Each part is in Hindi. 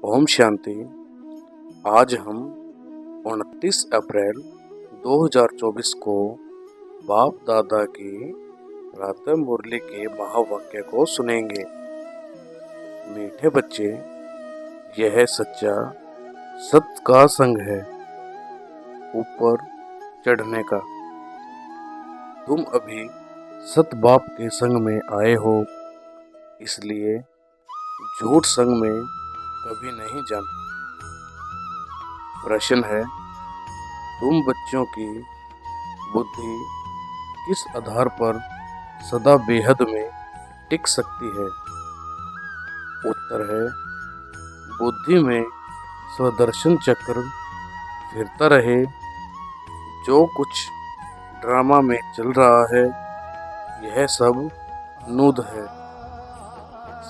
ओम शांति। आज हम 29 अप्रैल 2024 को बाप दादा की प्रातः मुरली के महावाक्य को सुनेंगे। मीठे बच्चे, यह सच्चा सत्य का संग है ऊपर चढ़ने का। तुम अभी सत बाप के संग में आए हो, इसलिए झूठ संग में कभी नहीं जाना। प्रश्न है, तुम बच्चों की बुद्धि किस आधार पर सदा बेहद में टिक सकती है? उत्तर है, बुद्धि में स्वदर्शन चक्र फिरता रहे। जो कुछ ड्रामा में चल रहा है यह सब नूद है।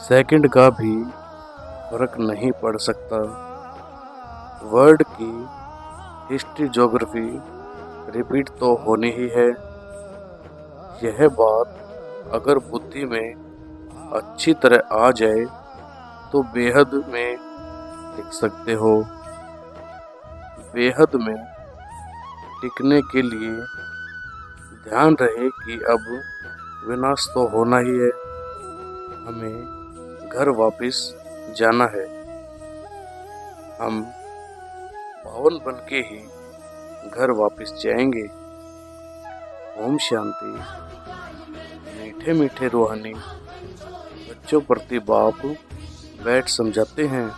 सेकंड का भी फर्क नहीं पड़ सकता। वर्ड की हिस्ट्री ज्योग्राफी रिपीट तो होनी ही है। यह बात अगर बुद्धि में अच्छी तरह आ जाए तो बेहद में टिक सकते हो। बेहद में टिकने के लिए ध्यान रहे कि अब विनाश तो होना ही है, हमें घर वापस जाना है। हम पावन बन के ही घर वापस जाएंगे। ओम शांति। मीठे मीठे रूहानी बच्चों प्रति बाप बैठ समझाते हैं,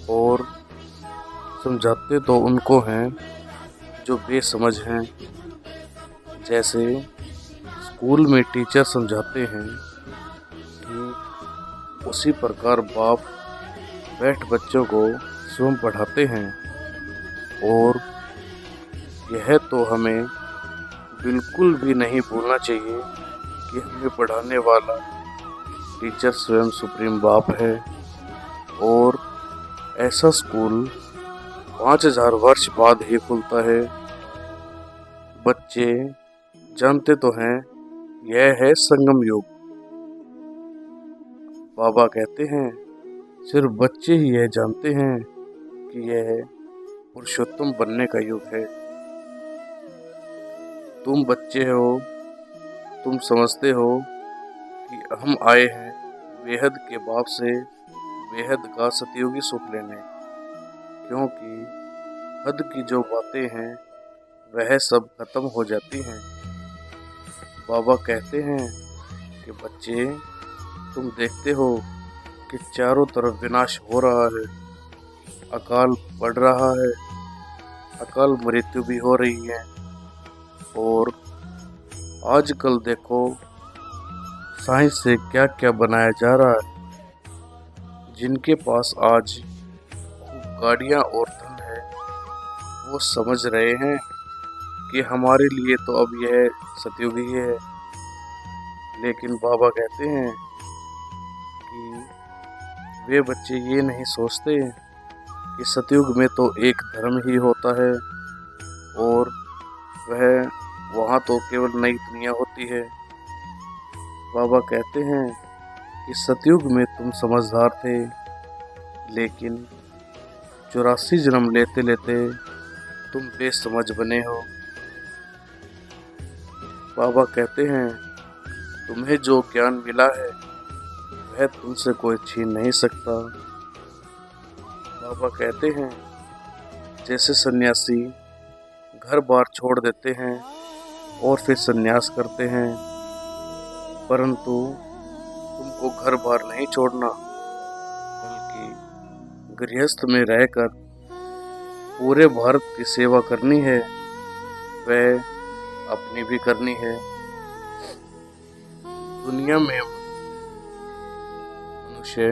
और समझाते तो उनको हैं जो बेसमझ हैं। जैसे स्कूल में टीचर समझाते हैं कि उसी प्रकार बाप बैठ बच्चों को स्वयं पढ़ाते हैं। और यह तो हमें बिल्कुल भी नहीं भूलना चाहिए कि हमें पढ़ाने वाला टीचर स्वयं सुप्रीम बाप है। और ऐसा स्कूल 5000 वर्ष बाद ही खुलता है। बच्चे जानते तो हैं यह है संगम युग। बाबा कहते हैं सिर्फ बच्चे ही यह जानते हैं कि यह पुरुषोत्तम बनने का युग है। तुम बच्चे हो, तुम समझते हो कि हम आए हैं बेहद के बाप से बेहद का सतयुगी सुख लेने, क्योंकि हद की जो बातें हैं वह सब खत्म हो जाती हैं। बाबा कहते हैं कि बच्चे, तुम देखते हो कि चारों तरफ विनाश हो रहा है, अकाल पड़ रहा है, अकाल मृत्यु भी हो रही है। और आजकल देखो साइंस से क्या क्या बनाया जा रहा है। जिनके पास आज खूब गाड़ियाँ और धन है वो समझ रहे हैं कि हमारे लिए तो अब यह सतयुग ही है। लेकिन बाबा कहते हैं कि वे बच्चे ये नहीं सोचते कि सतयुग में तो एक धर्म ही होता है, और वह वहाँ तो केवल नई दुनिया होती है। बाबा कहते हैं कि सतयुग में तुम समझदार थे, लेकिन 84 जन्म लेते लेते तुम बेसमझ बने हो। बाबा कहते हैं तुम्हें जो ज्ञान मिला है वह तुमसे कोई छीन नहीं सकता। बाबा कहते हैं जैसे सन्यासी घर बार छोड़ देते हैं और फिर सन्यास करते हैं, परंतु तुमको घर बार नहीं छोड़ना, बल्कि गृहस्थ में रहकर पूरे भारत की सेवा करनी है, वह अपनी भी करनी है। दुनिया में मनुष्य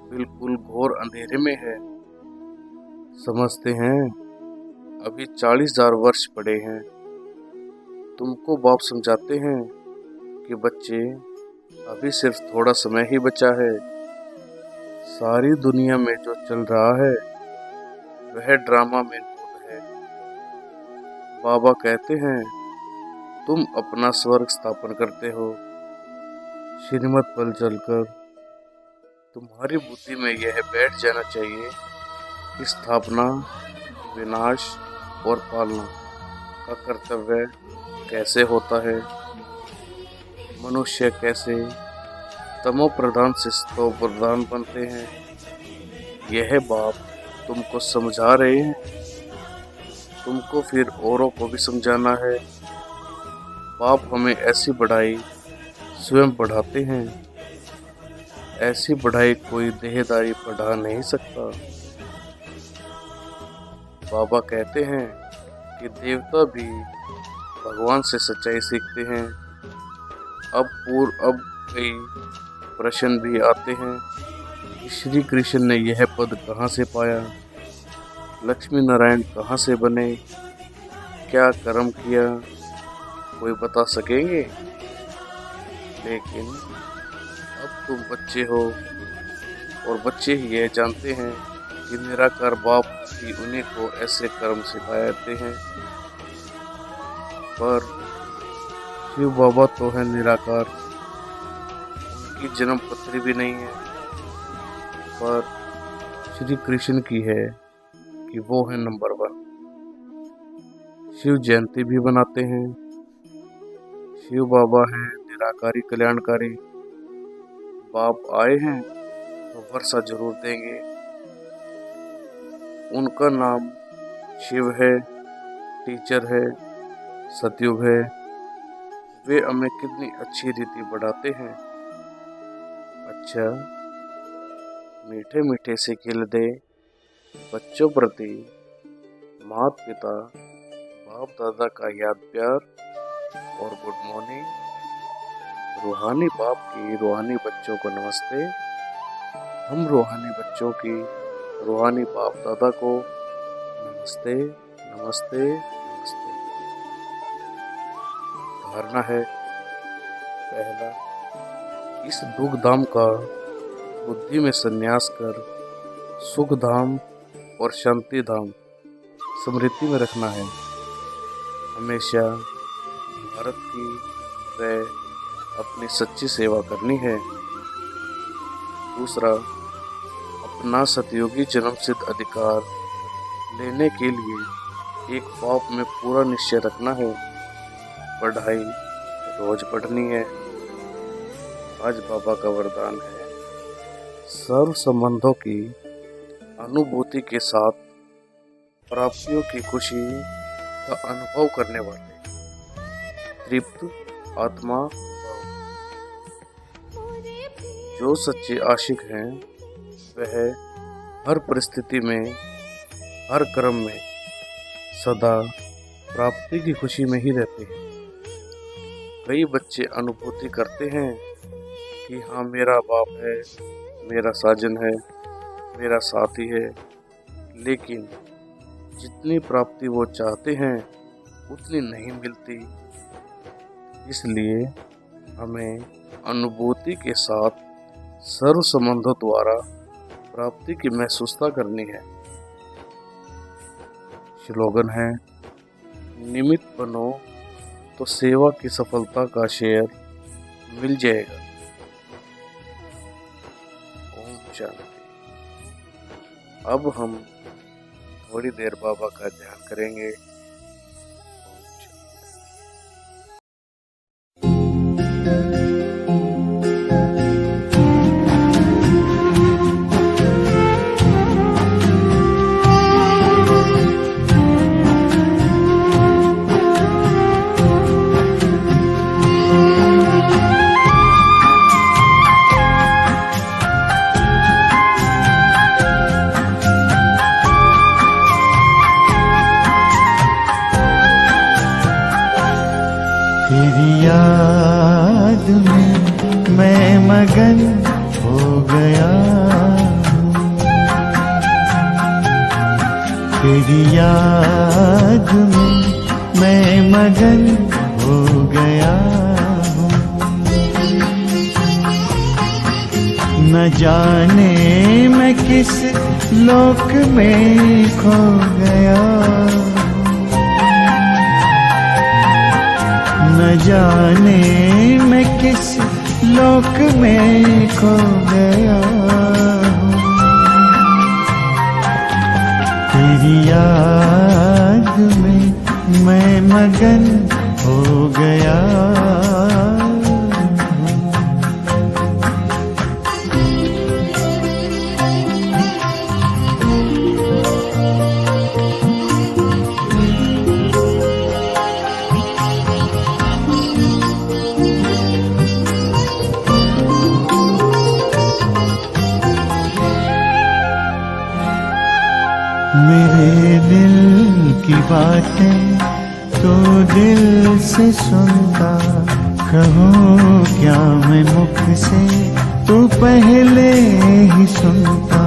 बिल्कुल घोर अंधेरे में है। समझते हैं अभी 40,000 वर्ष पड़े हैं। तुमको बाप समझाते हैं कि बच्चे, अभी सिर्फ थोड़ा समय ही बचा है। सारी दुनिया में जो चल रहा है वह ड्रामा में नूद है। बाबा कहते हैं तुम अपना स्वर्ग स्थापन करते हो श्रीमत पर चलकर। तुम्हारी बुद्धि में यह बैठ जाना चाहिए कि स्थापना, विनाश और पालना का कर्तव्य कैसे होता है। मनुष्य कैसे तमो प्रधान से सतो प्रधान बनते हैं, यह बाप तुमको समझा रहे हैं। तुमको फिर औरों को भी समझाना है। बाप हमें ऐसी बढ़ाई स्वयं बढ़ाते हैं। ऐसी बढ़ाई कोई देहदारी बढ़ा नहीं सकता। बाबा कहते हैं कि देवता भी भगवान से सच्चाई सीखते हैं। अब कई प्रश्न भी आते हैं कि श्री कृष्ण ने यह पद कहाँ से पाया, लक्ष्मी नारायण कहाँ से बने, क्या कर्म किया, कोई बता सकेंगे। लेकिन अब तुम बच्चे हो और बच्चे ही यह जानते हैं कि निराकार बाप ही उन्हीं को ऐसे कर्म सिखाते हैं। पर शिव बाबा तो है निराकार, उनकी जन्म पत्री भी नहीं है, पर श्री कृष्ण की है कि वो है नंबर 1। शिव जयंती भी बनाते हैं। शिव बाबा हैं निराकारी कल्याणकारी। बाप आए हैं तो वर्षा जरूर देंगे। उनका नाम शिव है, टीचर है, सतयुग है। वे हमें कितनी अच्छी रीति बढ़ाते हैं। अच्छा, मीठे मीठे से खिल दे बच्चों प्रति माता पिता बाप दादा का याद प्यार और गुड मॉर्निंग। रूहानी बाप की रूहानी बच्चों को नमस्ते। हम रूहानी बच्चों की रूहानी बाप दादा को नमस्ते नमस्ते नमस्ते। धारणा है, पहला, इस दुख धाम का बुद्धि में संन्यास कर सुख धाम और शांति धाम स्मृति में रखना है। हमेशा भारत की व अपनी सच्ची सेवा करनी है। दूसरा, अपना सतयुगी जन्म सिद्ध अधिकार लेने के लिए एक बाप में पूरा निश्चय रखना है। पढ़ाई रोज पढ़नी है। आज बाबा का वरदान है, सर्व संबंधों की अनुभूति के साथ प्राप्तियों की खुशी का अनुभव करने वाले तृप्त आत्मा भव। जो सच्चे आशिक हैं वह हर परिस्थिति में, हर कर्म में सदा प्राप्ति की खुशी में ही रहते हैं। कई बच्चे अनुभूति करते हैं कि हाँ, मेरा बाप है, मेरा साजन है, मेरा साथी है, लेकिन जितनी प्राप्ति वो चाहते हैं उतनी नहीं मिलती। इसलिए हमें अनुभूति के साथ सर्व संबंधों द्वारा प्राप्ति की महसूसता करनी है। स्लोगन है, निमित्त बनो तो सेवा की सफलता का शेयर मिल जाएगा। ओम शांति। अब हम थोड़ी देर बाबा का ध्यान करेंगे। तेरी याद में मैं मगन हो गया हूँ। तेरी याद में मैं मगन हो गया हूँ। न जाने मैं किस लोक में खो गया, न जाने मैं किस लोक में खो गया हूँ। तेरी याद में मैं मगन हो गया हूँ। मेरे दिल की बातें तो दिल से सुनता, कहूँ क्या मैं मुख से तू पहले ही सुनता।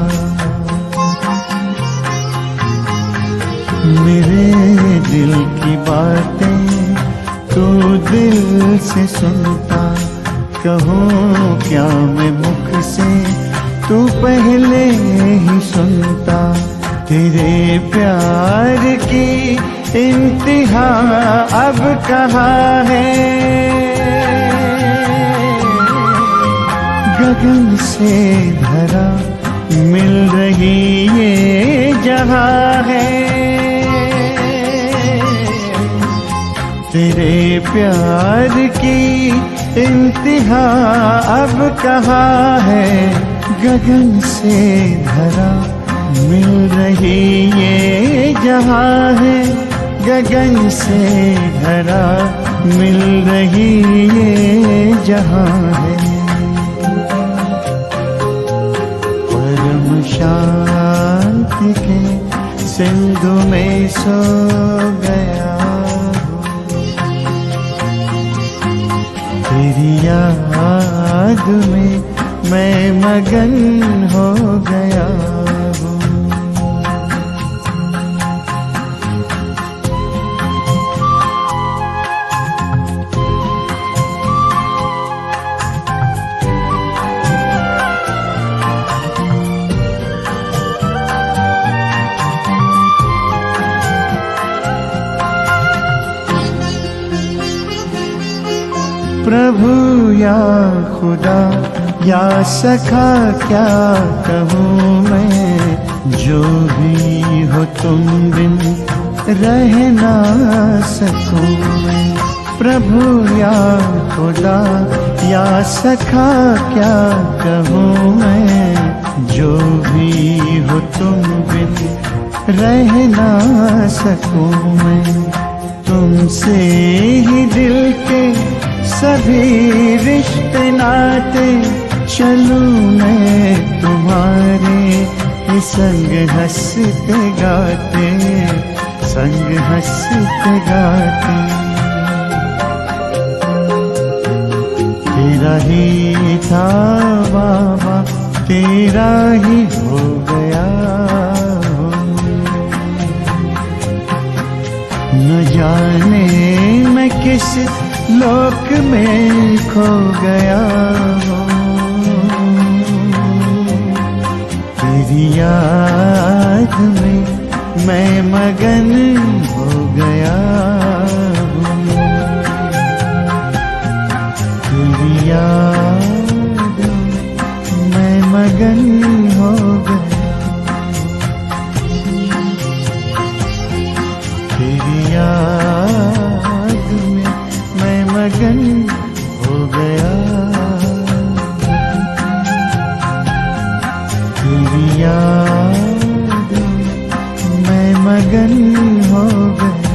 मेरे दिल की बातें तो दिल से सुनता, कहूँ क्या मैं मुख से तू पहले ही सुनता। तेरे प्यार की इंतहा अब कहाँ है, गगन से धरा मिल रही ये जहाँ है। तेरे प्यार की इंतहा अब कहाँ है, गगन से धरा मिल रही ये जहाँ है। गगन से धरा मिल रही ये जहाँ है। परम शांति के सिंधु में सो गया हूँ। तेरी याद में मैं मगन हो गया हूँ। प्रभु या खुदा या सखा क्या कहूँ मैं, जो भी हो तुम बिन रह ना सकूँ मैं। प्रभु या खुदा या सखा क्या कहूँ मैं, जो भी हो तुम बिन रह ना सकूँ मैं। तुमसे ही दिल के सभी रिश्ते नाते, चलूं मैं तुम्हारे संग हंसते गाते, संग हंसते गाते। तेरा ही था बाबा, तेरा ही हो गया हूँ। न जाने मैं किस लोक में खो गया हूँ। तेरी याद में मैं मगन हो गया हूँ। तेरी याद में मैं मगन हो गया। तेरी याद में मैं मगन हो गया। तेरी याद में मैं मगन हो गया।